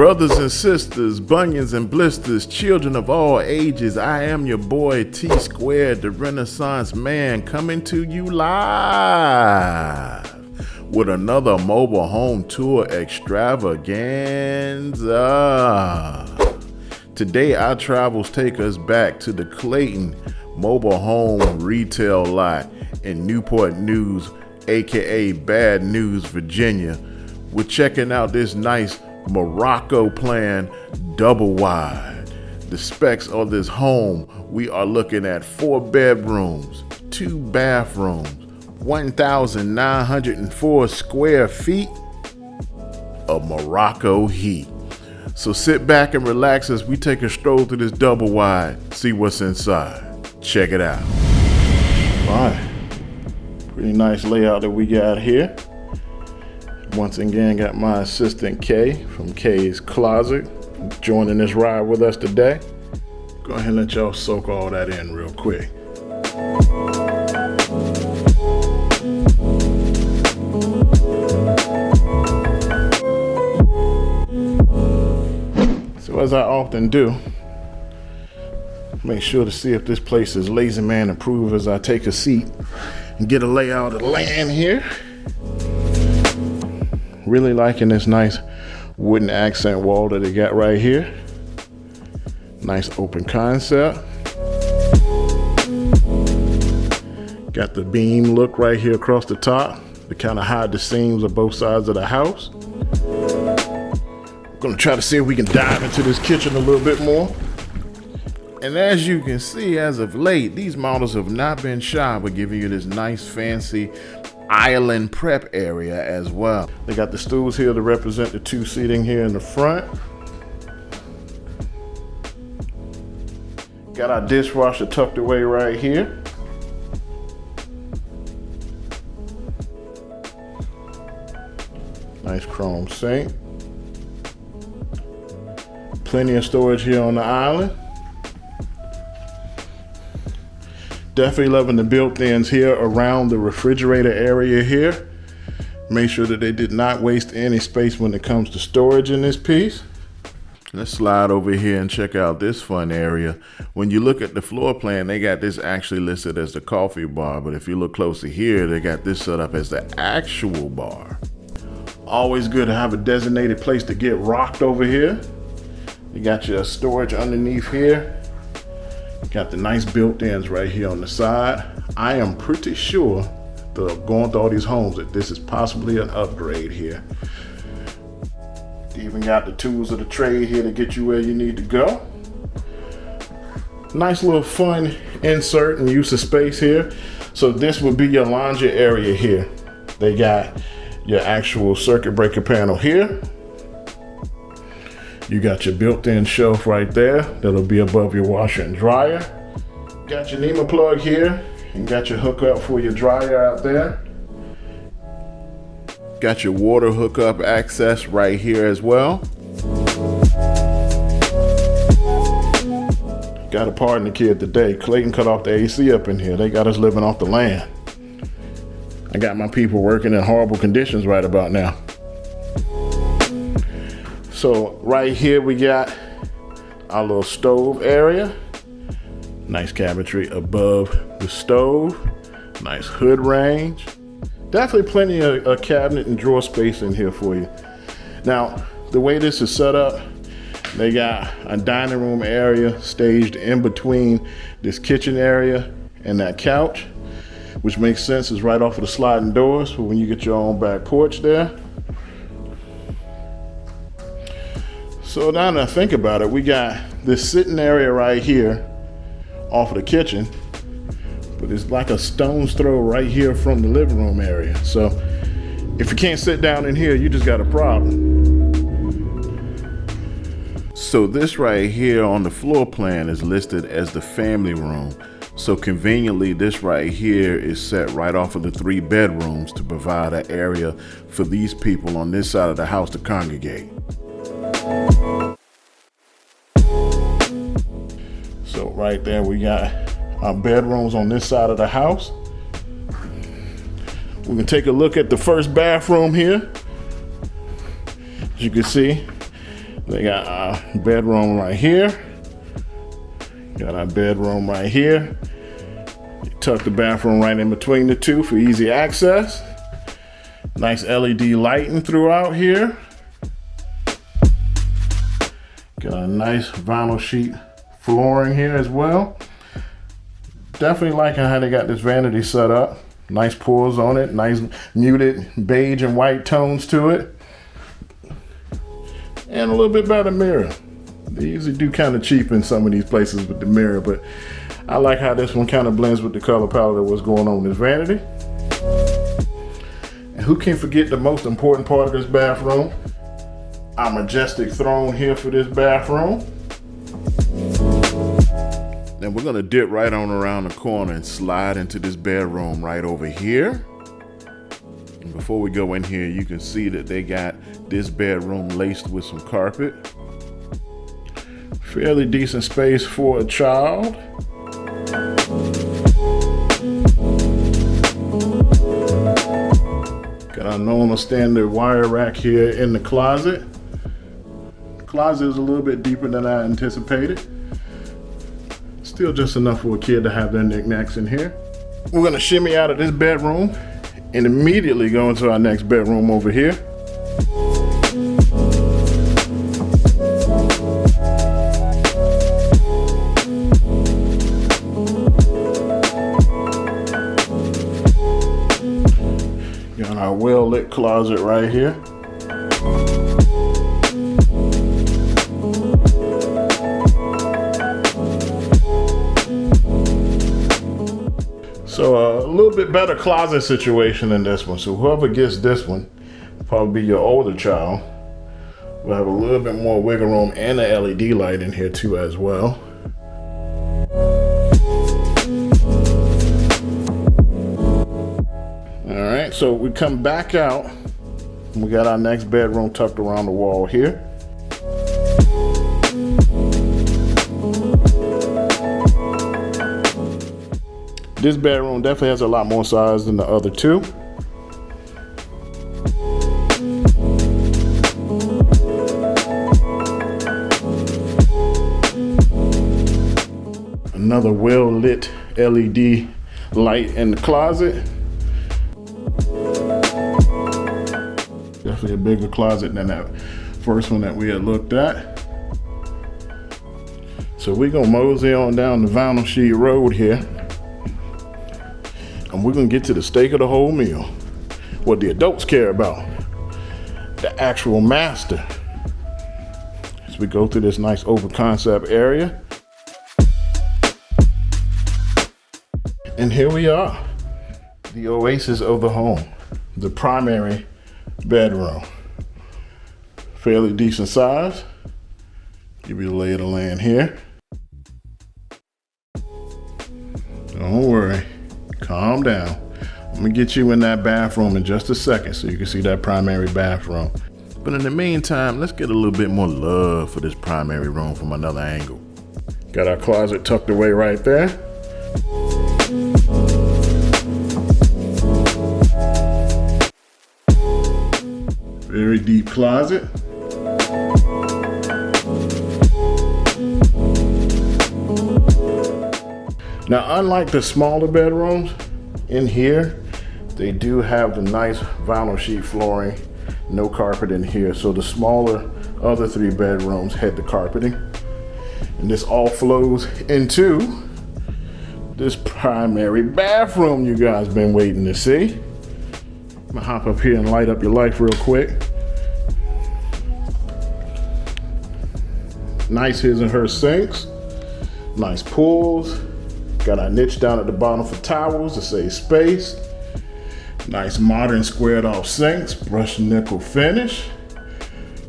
Brothers and sisters, bunions and blisters, children of all ages, I am your boy T Squared, the Renaissance man, coming to you live with another mobile home tour extravaganza. Today our travels take us back to the Clayton mobile home retail lot in Newport News, aka Bad News, Virginia. We're checking out this nice Morocco plan double wide. The specs of this home, we are looking at 4 bedrooms, 2 bathrooms, 1,904 square feet of Morocco heat. So sit back and relax as we take a stroll through this double wide, see what's inside. Check it out. All right, pretty nice layout that we got here. Once again, got my assistant Kay from Kay's Closet joining this ride with us today. Go ahead and let y'all soak all that in real quick. So as I often do, make sure to see if this place is lazy man approved as I take a seat and get a layout of the land here. Really liking this nice wooden accent wall that they got right here. Nice open concept. Got the beam look right here across the top to kind of hide the seams of both sides of the house. I'm gonna try to see if we can dive into this kitchen a little bit more. And as you can see, as of late, these models have not been shy with giving you this nice fancy island prep area as well. They got the stools here to represent the 2 seating here in the front. Got our dishwasher tucked away right here. Nice chrome sink. Plenty of storage here on the island. Definitely loving the built-ins here around the refrigerator area here. Make sure that they did not waste any space when it comes to storage in this piece. Let's slide over here and check out this fun area. When you look at the floor plan, they got this actually listed as the coffee bar, but if you look closer here, they got this set up as the actual bar. Always good to have a designated place to get rocked over here. You got your storage underneath here. Got the nice built-ins right here on the side. I am pretty sure that going through all these homes that this is possibly an upgrade here. Even got the tools of the trade here to get you where you need to go. Nice little fun insert and use of space here. So this would be your laundry area here. They got your actual circuit breaker panel here. You got your built-in shelf right there that'll be above your washer and dryer. Got your NEMA plug here and got your hookup for your dryer out there. Got your water hookup access right here as well. Got to pardon the kid today. Clayton cut off the AC up in here. They got us living off the land. I got my people working in horrible conditions right about now. So right here we got our little stove area. Nice cabinetry above the stove. Nice hood range. Definitely plenty of cabinet and drawer space in here for you. Now, the way this is set up, they got a dining room area staged in between this kitchen area and that couch, which makes sense. It's right off of the sliding doors for when you get your own back porch there. So now that I think about it, we got this sitting area right here off of the kitchen, but it's like a stone's throw right here from the living room area. So if you can't sit down in here, you just got a problem. So this right here on the floor plan is listed as the family room. So conveniently, this right here is set right off of the 3 bedrooms to provide an area for these people on this side of the house to congregate. So right there we got our bedrooms on this side of the house. We can take a look at the first bathroom here. As you can see, They got our bedroom right here. Got our bedroom right here. Tuck the bathroom right in between the two for easy access. Nice LED lighting throughout here. Got a nice vinyl sheet flooring here as well. Definitely liking how they got this vanity set up. Nice pulls on it, nice muted beige and white tones to it. And a little bit better mirror. They usually do kind of cheapen some of these places with the mirror, but I like how this one kind of blends with the color palette of what's going on in this vanity. And who can forget the most important part of this bathroom? Our majestic throne here for this bathroom. Then we're gonna dip right on around the corner and slide into this bedroom right over here. And before we go in here, you can see that they got this bedroom laced with some carpet. Fairly decent space for a child. Got our normal standard wire rack here in the closet. The closet is a little bit deeper than I anticipated. Still just enough for a kid to have their knickknacks in here. We're gonna shimmy out of this bedroom and immediately go into our next bedroom over here. Got our well-lit closet right here. So a little bit better closet situation than this one. So whoever gets this one, probably be your older child, will have a little bit more wiggle room and an LED light in here too as well. All right, so we come back out. We got our next bedroom tucked around the wall here. This bedroom definitely has a lot more size than the other two. Another well-lit LED light in the closet. Definitely a bigger closet than that first one that we had looked at. So we're gonna mosey on down the vinyl sheet road here. And we're gonna get to the steak of the whole meal. What the adults care about. The actual master. As we go through this nice open concept area. And here we are. The oasis of the home. The primary bedroom. Fairly decent size. Give you the lay of the land here. Don't worry. Calm down. I'm gonna get you in that bathroom in just a second so you can see that primary bathroom. But in the meantime, let's get a little bit more love for this primary room from another angle. Got our closet tucked away right there. Very deep closet. Now, unlike the smaller bedrooms, in here, they do have the nice vinyl sheet flooring, no carpet in here. So the smaller other three bedrooms had the carpeting. And this all flows into this primary bathroom you guys been waiting to see. I'm gonna hop up here and light up your life real quick. Nice his and her sinks, nice pools. Got our niche down at the bottom for towels to save space. Nice modern squared off sinks, brushed nickel finish.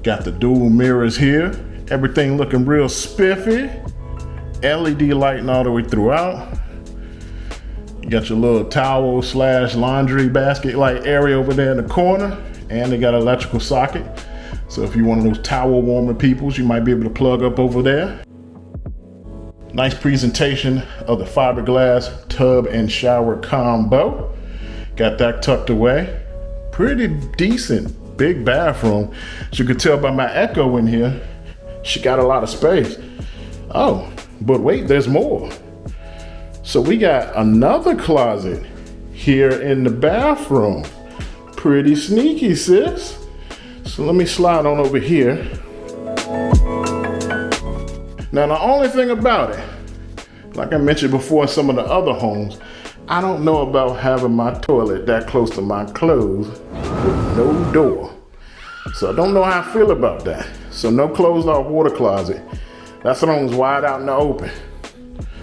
Got the dual mirrors here. Everything looking real spiffy. LED lighting all the way throughout. You got your little towel / laundry basket like area over there in the corner. And they got an electrical socket. So if you're one of those towel warmer peoples, you might be able to plug up over there. Nice presentation of the fiberglass tub and shower combo. Got that tucked away. Pretty decent big bathroom. As you can tell by my echo in here, She got a lot of space. Oh, but wait, there's more. So we got another closet here in the bathroom. Pretty sneaky, sis. So let me slide on over here. Now, the only thing about it, like I mentioned before in some of the other homes, I don't know about having my toilet that close to my clothes with no door. So I don't know how I feel about that. So no closed off water closet. That throws wide out in the open.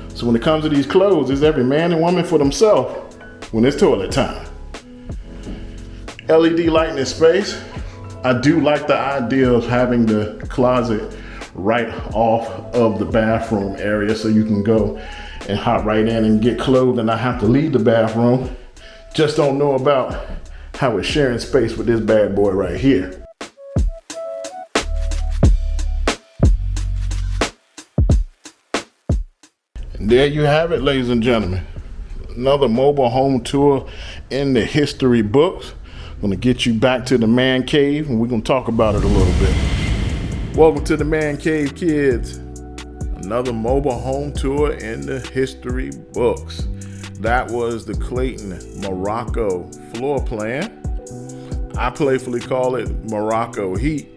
So when it comes to these clothes, it's every man and woman for themselves when it's toilet time. LED lighting in space. I do like the idea of having the closet right off of the bathroom area so you can go and hop right in and get clothed and not have to leave the bathroom. Just don't know about how it's sharing space with this bad boy right here. And there you have it, ladies and gentlemen. Another mobile home tour in the history books. I'm gonna get you back to the man cave and we're gonna talk about it a little bit. Welcome to the man cave, kids. Another mobile home tour in the history books. That was the Clayton Morocco floor plan. I playfully call it Morocco heat,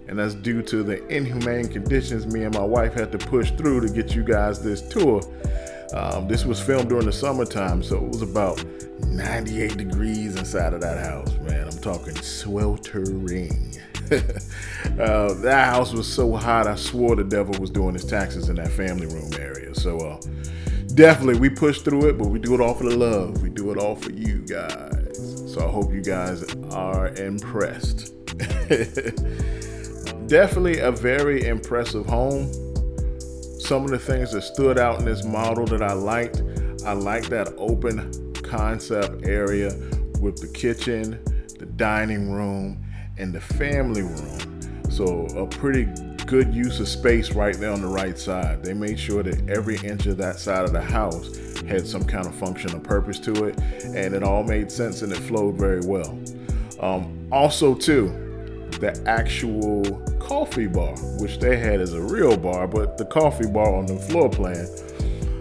and that's due to the inhumane conditions me and my wife had to push through to get you guys this tour. This was filmed during the summertime, so it was about 98 degrees inside of that house, man. I'm talking sweltering. That house was so hot, I swore the devil was doing his taxes in that family room area. So definitely we pushed through it, but we do it all for the love. We do it all for you guys. So I hope you guys are impressed. Definitely a very impressive home. Some of the things that stood out in this model that I liked that open concept area with the kitchen, the dining room, and the family room. So a pretty good use of space right there on the right side. They made sure that every inch of that side of the house had some kind of function or purpose to it, and it all made sense and it flowed very well. Also too, the actual coffee bar, which they had as a real bar, but the coffee bar on the floor plan,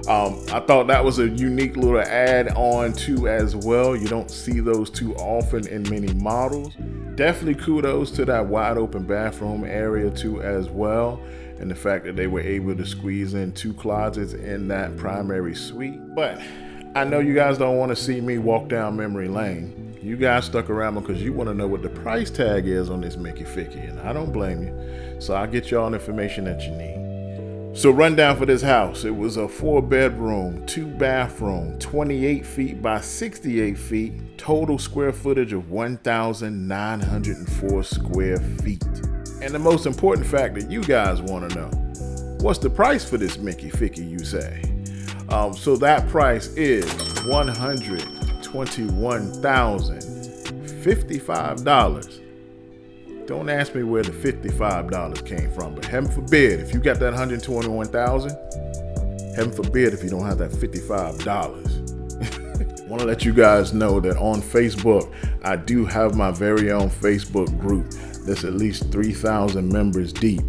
I thought that was a unique little add-on too as well. You don't see those too often in many models. Definitely kudos to that wide open bathroom area too as well, and the fact that they were able to squeeze in 2 closets in that primary suite. But I know you guys don't want to see me walk down memory lane. You guys stuck around because you want to know what the price tag is on this Mickey Ficky, and I don't blame you. So I'll get y'all the information that you need. So rundown for this house. It was a 4-bedroom, 2-bathroom, 28 feet by 68 feet, total square footage of 1,904 square feet. And the most important fact that you guys want to know, what's the price for this Mickey Ficky, you say? So that price is $121,055. Don't ask me where the $55 came from, but heaven forbid if you got that $121,000, heaven forbid if you don't have that $55. I want to let you guys know that on Facebook, I do have my very own Facebook group that's at least 3,000 members deep.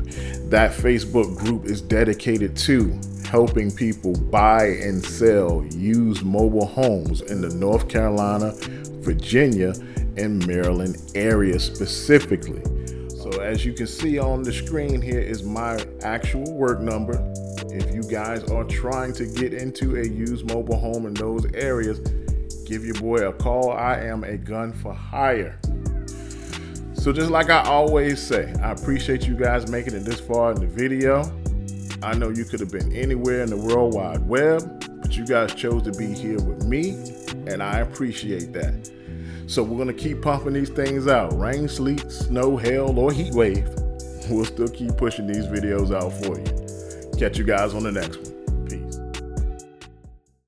That Facebook group is dedicated to helping people buy and sell used mobile homes in the North Carolina, Virginia, and Maryland area specifically. So as you can see on the screen here is my actual work number. If you guys are trying to get into a used mobile home in those areas, give your boy a call. I am a gun for hire. So just like I always say, I appreciate you guys making it this far in the video. I know you could have been anywhere in the World Wide Web, but you guys chose to be here with me, and I appreciate that. So we're going to keep pumping these things out. Rain, sleet, snow, hail, or heat wave. We'll still keep pushing these videos out for you. Catch you guys on the next one.